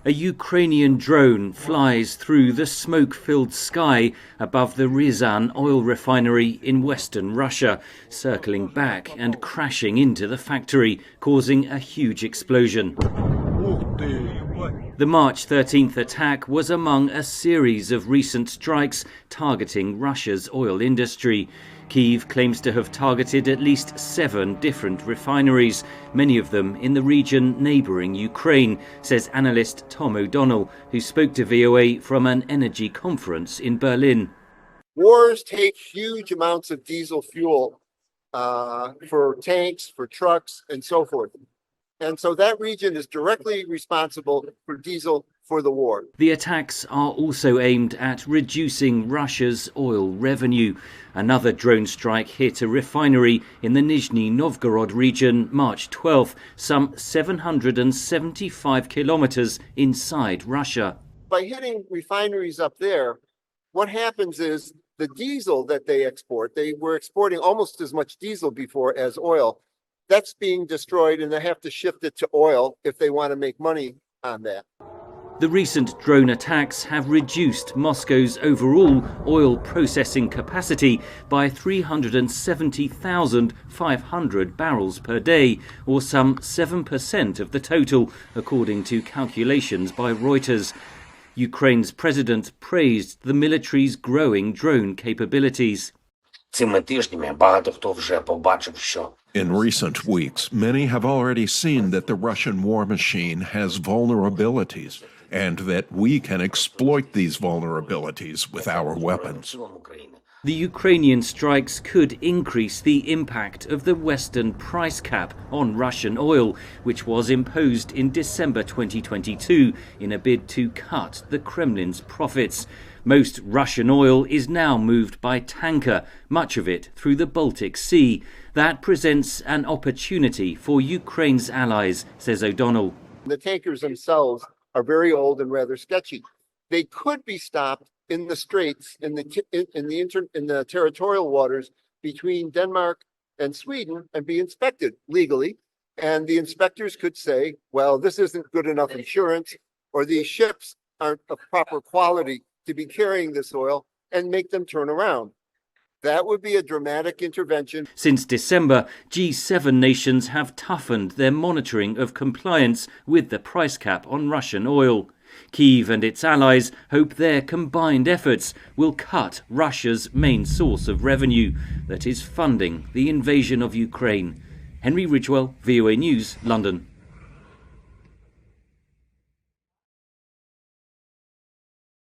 A Ukrainian drone flies through the smoke-filled sky above the Ryazan oil refinery in western Russia, circling back and crashing into the factory, causing a huge explosion. The March 13th attack was among a series of recent strikes targeting Russia's oil industry. Kyiv claims to have targeted at least 7 different refineries, many of them in the region neighbouring Ukraine, says analyst Tom O'Donnell, who spoke to VOA from an energy conference in Berlin. Wars take huge amounts of diesel fuel for tanks, for trucks, and so forth. And so that region is directly responsible for diesel for the war. The attacks are also aimed at reducing Russia's oil revenue. Another drone strike hit a refinery in the Nizhny Novgorod region March 12th, some 775 kilometers inside Russia. By hitting refineries up there, what happens is the diesel that they export, they were exporting almost as much diesel before as oil. That's being destroyed, and they have to shift it to oil if they want to make money on that. The recent drone attacks have reduced Moscow's overall oil processing capacity by 370,500 barrels per day, or some 7% of the total, according to calculations by Reuters. Ukraine's president praised the military's growing drone capabilities. In recent weeks, many have already seen that the Russian war machine has vulnerabilities and that we can exploit these vulnerabilities with our weapons. The Ukrainian strikes could increase the impact of the Western price cap on Russian oil, which was imposed in December 2022 in a bid to cut the Kremlin's profits. Most Russian oil is now moved by tanker, much of it through the Baltic Sea. That presents an opportunity for Ukraine's allies, says O'Donnell. The tankers themselves are very old and rather sketchy. They could be stopped in the straits, in the territorial waters between Denmark and Sweden, and be inspected legally. And the inspectors could say, well, this isn't good enough insurance, or these ships aren't of proper quality to be carrying this oil, and make them turn around. That would be a dramatic intervention. Since December, G7 nations have toughened their monitoring of compliance with the price cap on Russian oil. Kyiv and its allies hope their combined efforts will cut Russia's main source of revenue that is funding the invasion of Ukraine. Henry Ridgwell, VOA News, London.